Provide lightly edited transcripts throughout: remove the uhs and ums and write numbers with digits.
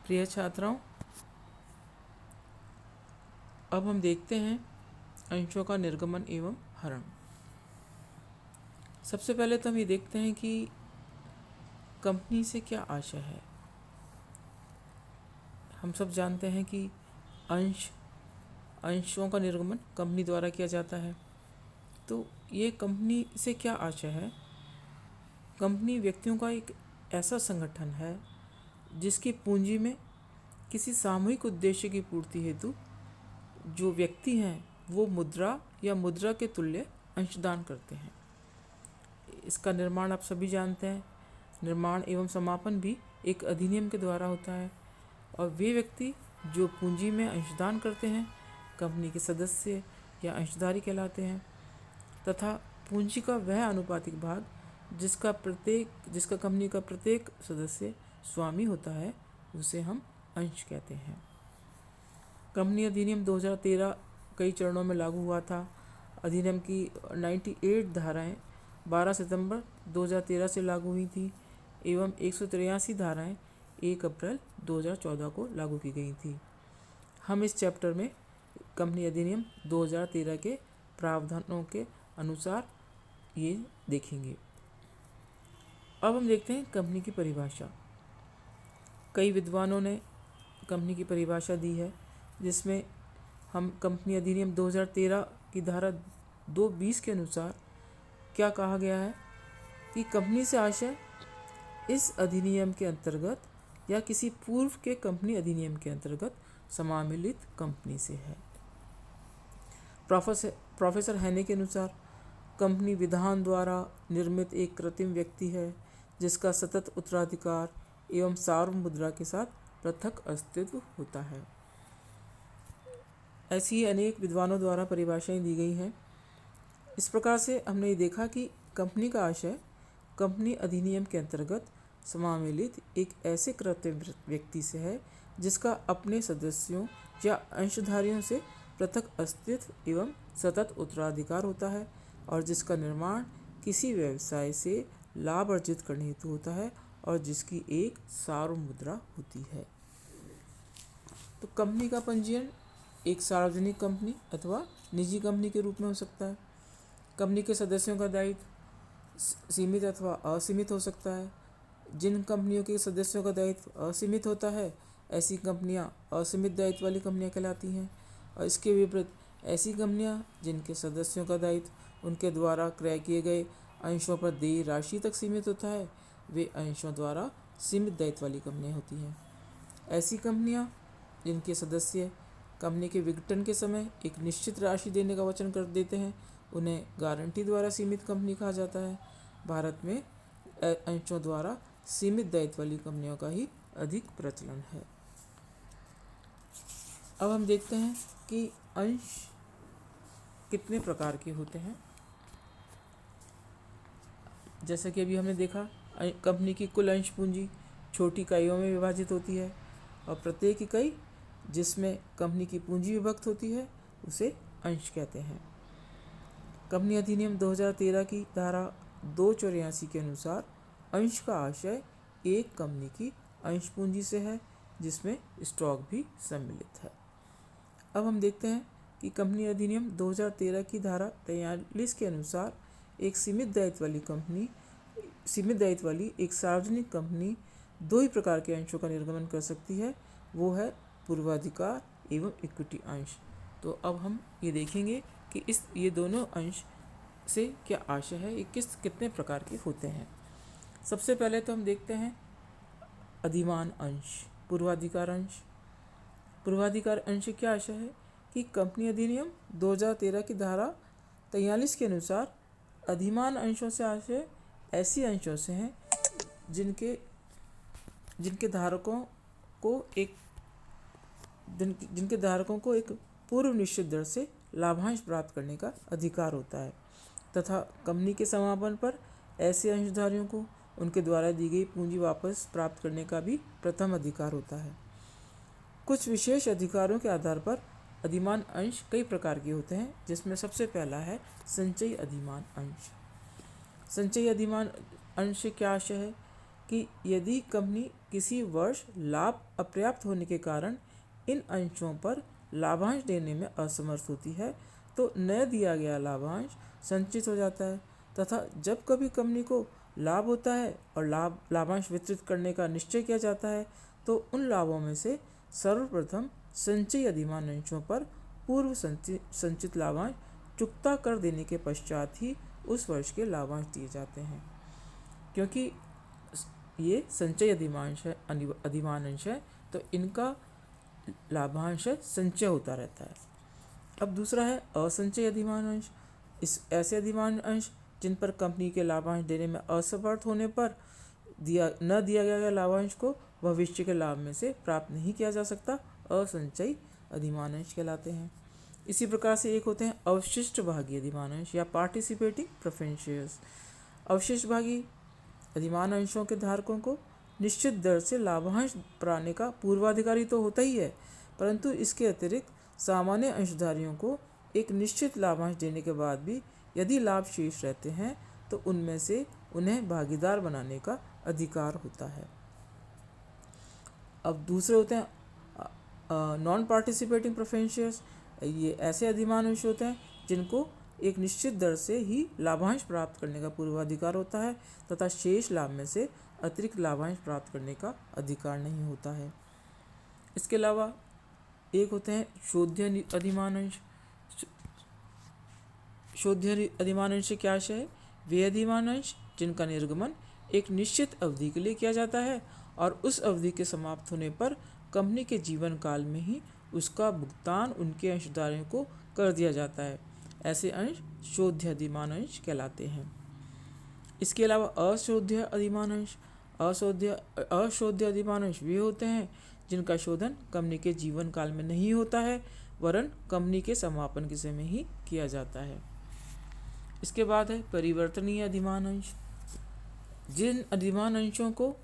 प्रिय छात्राओं, अब हम देखते हैं अंशों का निर्गमन एवं हरण। सबसे पहले तो हम ये देखते हैं कि कंपनी से क्या आशय है। हम सब जानते हैं कि अंशों का निर्गमन कंपनी द्वारा किया जाता है। तो ये कंपनी से क्या आशय है? कंपनी व्यक्तियों का एक ऐसा संगठन है जिसकी पूंजी में किसी सामूहिक उद्देश्य की पूर्ति हेतु जो व्यक्ति हैं वो मुद्रा या मुद्रा के तुल्य अंशदान करते हैं। इसका निर्माण आप सभी जानते हैं। निर्माण एवं समापन भी एक अधिनियम के द्वारा होता है और वे व्यक्ति जो पूंजी में अंशदान करते हैं कंपनी के सदस्य या अंशधारी कहलाते हैं, तथा पूंजी का वह अनुपातिक भाग जिसका कंपनी का प्रत्येक सदस्य स्वामी होता है उसे हम अंश कहते हैं। कंपनी अधिनियम 2013 कई चरणों में लागू हुआ था। अधिनियम की 98 धाराएं 12 सितंबर 2013 से लागू हुई थी एवं 183 धाराएं 1 अप्रैल 2014 को लागू की गई थी। हम इस चैप्टर में कंपनी अधिनियम 2013 के प्रावधानों के अनुसार ये देखेंगे। अब हम देखते हैं कंपनी की परिभाषा। कई विद्वानों ने कंपनी की परिभाषा दी है, जिसमें हम कंपनी अधिनियम 2013 की धारा 220 के अनुसार क्या कहा गया है कि कंपनी से आशय इस अधिनियम के अंतर्गत या किसी पूर्व के कंपनी अधिनियम के अंतर्गत समामिलित कंपनी से है। प्रोफेसर हैने के अनुसार कंपनी विधान द्वारा निर्मित एक कृत्रिम व्यक्ति है जिसका सतत उत्तराधिकार एवं सार्वभौम मुद्रा के साथ पृथक अस्तित्व होता है। ऐसी ही अनेक विद्वानों द्वारा परिभाषाएं दी गई हैं। इस प्रकार से हमने ये देखा कि कंपनी का आशय कंपनी अधिनियम के अंतर्गत समामिलित एक ऐसे कृत्रिम व्यक्ति से है जिसका अपने सदस्यों या अंशधारियों से पृथक अस्तित्व एवं सतत उत्तराधिकार होता है और जिसका निर्माण किसी व्यवसाय से लाभ अर्जित करने हेतु होता है और जिसकी एक सार्वभौम मुद्रा होती है। तो कंपनी का पंजीयन एक सार्वजनिक कंपनी अथवा निजी कंपनी के रूप में हो सकता है। कंपनी के सदस्यों का दायित्व सीमित अथवा असीमित हो सकता है। जिन कंपनियों के सदस्यों का दायित्व असीमित होता है ऐसी कंपनियां असीमित दायित्व वाली कंपनियां कहलाती हैं, और इसके विपरीत ऐसी कंपनियां जिनके सदस्यों का दायित्व उनके द्वारा क्रय किए गए अंशों पर देय राशि तक सीमित होता है वे अंशों द्वारा सीमित दायित्व वाली कंपनियां होती हैं। ऐसी कंपनियां जिनके सदस्य कंपनी के विघटन के समय एक निश्चित राशि देने का वचन कर देते हैं उन्हें गारंटी द्वारा सीमित कंपनी कहा जाता है। भारत में अंशों द्वारा सीमित दायित्व वाली कंपनियों का ही अधिक प्रचलन है। अब हम देखते हैं कि अंश कितने प्रकार के होते हैं। जैसा कि अभी हमने देखा, कंपनी की कुल अंश पूंजी छोटी इकाइयों में विभाजित होती है और प्रत्येक इकाई जिसमें कंपनी की पूंजी विभक्त होती है उसे अंश कहते हैं। कंपनी अधिनियम 2013 की धारा 284 के अनुसार अंश का आशय एक कंपनी की अंश पूंजी से है जिसमें स्टॉक भी सम्मिलित है। अब हम देखते हैं कि कंपनी अधिनियम 2013 की धारा 43 के अनुसार एक सीमित दायित्व वाली एक सार्वजनिक कंपनी दो ही प्रकार के अंशों का निर्गमन कर सकती है, वो है पूर्वाधिकार एवं इक्विटी अंश। तो अब हम ये देखेंगे कि ये दोनों अंश से क्या आशय है, ये कितने प्रकार के होते हैं। सबसे पहले तो हम देखते हैं अधिमान अंश, पूर्वाधिकार अंश। पूर्वाधिकार अंश से क्या आशय है कि कंपनी अधिनियम 2013 की धारा 43 के अनुसार अधिमान अंशों से आशय ऐसी अंशों से हैं जिनके धारकों को एक पूर्व निश्चित दर से लाभांश प्राप्त करने का अधिकार होता है तथा कंपनी के समापन पर ऐसे अंशधारियों को उनके द्वारा दी गई पूंजी वापस प्राप्त करने का भी प्रथम अधिकार होता है। कुछ विशेष अधिकारों के आधार पर अधिमान अंश कई प्रकार के होते हैं, जिसमें सबसे पहला है संचयी अधिमान अंश। संचयी अधिमान अंश से क्या आशय है कि यदि कंपनी किसी वर्ष लाभ अपर्याप्त होने के कारण इन अंशों पर लाभांश देने में असमर्थ होती है तो न दिया गया लाभांश संचित हो जाता है, तथा जब कभी कंपनी को लाभ होता है और लाभांश वितरित करने का निश्चय किया जाता है तो उन लाभों में से सर्वप्रथम संचयी अधिमान अंशों पर पूर्व संचित लाभांश चुकता कर देने के पश्चात ही उस वर्ष के लाभांश दिए जाते हैं। क्योंकि ये संचयी अधिमान अंश है तो इनका लाभांश संचय होता रहता है। अब दूसरा है असंचयी अधिमान अंश। इस ऐसे अधिमान अंश जिन पर कंपनी के लाभांश देने में असमर्थ होने पर न दिया गया लाभांश को भविष्य के लाभ में से प्राप्त नहीं किया जा सकता, असंचयी अधिमान अंश कहलाते हैं। इसी प्रकार से एक होते हैं अवशिष्ट भागी अधिमान अंश या पार्टिसिपेटिंग प्रेफरेंस शेयर्स। अवशिष्ट भागी अधिमान अंशों के धारकों को निश्चित दर से लाभांश पाने का पूर्वाधिकारी तो होता ही है, परंतु इसके अतिरिक्त सामान्य अंशधारियों को एक निश्चित लाभांश देने के बाद भी यदि लाभ शेष रहते हैं तो उनमें से उन्हें भागीदार बनाने का अधिकार होता है। अब दूसरे होते हैं नॉन पार्टिसिपेटिंग प्रेफरेंस शेयर्स। ये ऐसे अधिमान अंश होते हैं जिनको एक निश्चित दर से ही लाभांश प्राप्त करने का पूर्वाधिकार होता है तथा शेष लाभ में से अतिरिक्त लाभांश प्राप्त करने का अधिकार नहीं होता है। इसके अलावा एक होते हैं शोध्य अधिमान अंश। शोध्य अधिमान अंश से क्या आशय है? वे अधिमान अंश जिनका निर्गमन एक निश्चित अवधि के लिए किया जाता है और उस अवधि के समाप्त होने पर कंपनी के जीवन काल में ही उसका भुगतान उनके अंशधारियों को कर दिया जाता है। ऐसे अंश शोध्य अधिमान अंश कहलाते हैं। इसके अलावा अशोध्य अधिमान अंश। अशोध्य अधिमान अंश वे होते हैं जिनका शोधन कंपनी के जीवन काल में नहीं होता है वरन कंपनी के समापन के समय ही किया जाता है। इसके बाद है परिवर्तनीय अधिमान अंश। जिन अधिमान अंशों को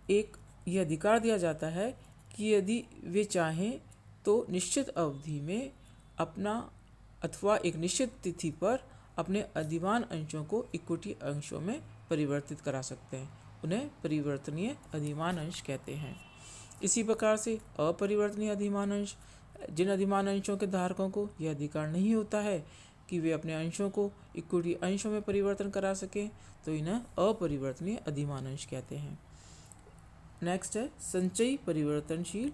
एक यह अधिकार दिया जाता है कि यदि वे चाहें तो निश्चित अवधि में अपना अथवा एक निश्चित तिथि पर अपने अधिमान अंशों को इक्विटी अंशों में परिवर्तित करा सकते हैं, उन्हें परिवर्तनीय अधिमान अंश कहते हैं। इसी प्रकार से अपरिवर्तनीय अधिमान अंश। जिन अधिमान अंशों के धारकों को यह अधिकार नहीं होता है कि वे अपने अंशों को इक्विटी अंशों में परिवर्तन करा सकें तो इन्हें अपरिवर्तनीय अधिमान अंश कहते हैं। नेक्स्ट है संचयी परिवर्तनशील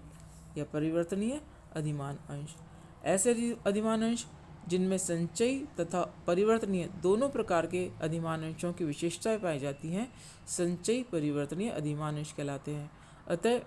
या परिवर्तनीय अधिमान अंश। ऐसे अधिमान अंश जिनमें संचयी तथा परिवर्तनीय दोनों प्रकार के अधिमान अंशों की विशेषताएं पाई जाती हैं संचयी परिवर्तनीय अधिमान अंश कहलाते हैं। अतः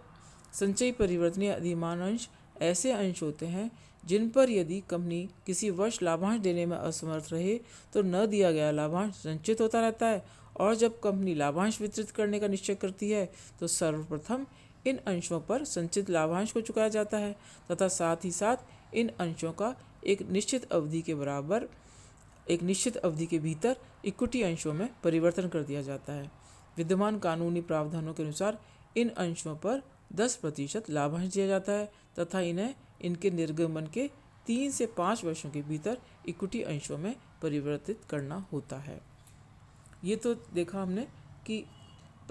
संचयी परिवर्तनीय अधिमान अंश ऐसे अंश होते हैं जिन पर यदि कंपनी किसी वर्ष लाभांश देने में असमर्थ रहे तो न दिया गया लाभांश संचित होता रहता है और जब कंपनी लाभांश वितरित करने का निश्चय करती है तो सर्वप्रथम इन अंशों पर संचित लाभांश को चुकाया जाता है तथा साथ ही साथ इन अंशों का एक निश्चित अवधि के भीतर इक्विटी अंशों में परिवर्तन कर दिया जाता है। विद्यमान कानूनी प्रावधानों के अनुसार इन अंशों पर 10% लाभांश दिया जाता है तथा इन्हें इनके निर्गमन के 3 से 5 वर्षों के भीतर इक्विटी अंशों में परिवर्तित करना होता है। ये तो देखा हमने कि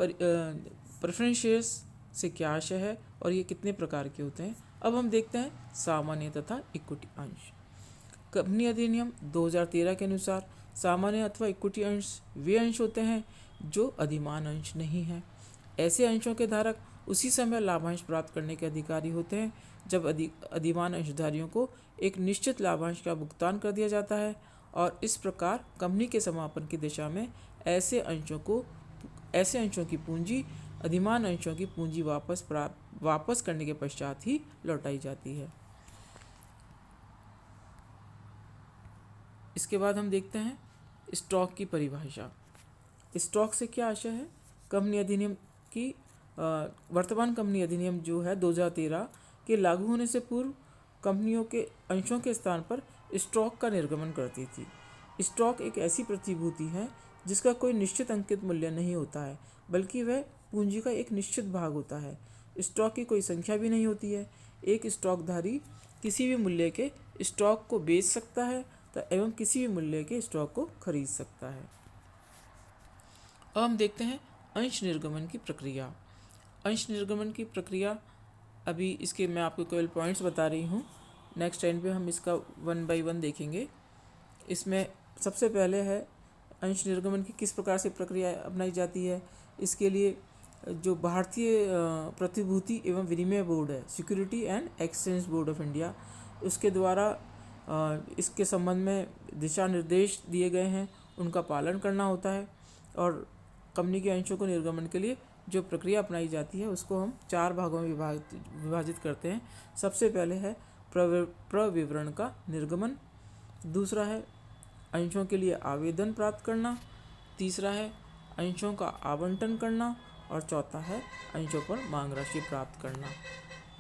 प्रेफरेंस शेयर्स से क्या आशय है और ये कितने प्रकार के होते हैं। अब हम देखते हैं सामान्य तथा इक्विटी अंश। कंपनी अधिनियम 2013 के अनुसार सामान्य अथवा इक्विटी अंश वे अंश होते हैं जो अधिमान अंश नहीं हैं। ऐसे अंशों के धारक उसी समय लाभांश प्राप्त करने के अधिकारी होते हैं जब अधिमान अंशधारियों को एक निश्चित लाभांश का भुगतान कर दिया जाता है और इस प्रकार कंपनी के समापन की दिशा में ऐसे अंशों की पूंजी अधिमान अंशों की पूंजी वापस करने के पश्चात ही लौटाई जाती है। इसके बाद हम देखते हैं स्टॉक की परिभाषा। स्टॉक से क्या आशय है? कंपनी अधिनियम की वर्तमान कंपनी अधिनियम जो है 2013 के लागू होने से पूर्व कंपनियों के अंशों के स्थान पर स्टॉक का निर्गमन करती थी। स्टॉक एक ऐसी प्रतिभूति है जिसका कोई निश्चित अंकित मूल्य नहीं होता है बल्कि वह पूंजी का एक निश्चित भाग होता है। स्टॉक की कोई संख्या भी नहीं होती है। एक स्टॉकधारी किसी भी मूल्य के स्टॉक को बेच सकता है एवं किसी भी मूल्य के स्टॉक को खरीद सकता है। अब हम देखते हैं अंश निर्गमन की प्रक्रिया। अंश निर्गमन की प्रक्रिया, अभी इसके मैं आपको केवल पॉइंट्स बता रही हूँ। नेक्स्ट टाइम पे हम इसका 1 बाय 1 देखेंगे। इसमें सबसे पहले है अंश निर्गमन की किस प्रकार से प्रक्रिया अपनाई जाती है। इसके लिए जो भारतीय प्रतिभूति एवं विनिमय बोर्ड है, security and exchange board of India, उसके द्वारा इसके संबंध में दिशा निर्देश दिए गए हैं, उनका पालन करना होता है। और कंपनी के अंशों को निर्गमन के लिए जो प्रक्रिया अपनाई जाती है उसको हम 4 भागों में विभाजित करते हैं। सबसे पहले है प्रविवरण का निर्गमन, दूसरा है अंशों के लिए आवेदन प्राप्त करना, तीसरा है अंशों का आवंटन करना, और चौथा है अंशों पर मांग राशि प्राप्त करना।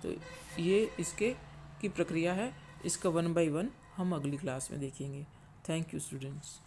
तो ये इसके की प्रक्रिया है। इसका 1 बाय 1 हम अगली क्लास में देखेंगे। Thank you students.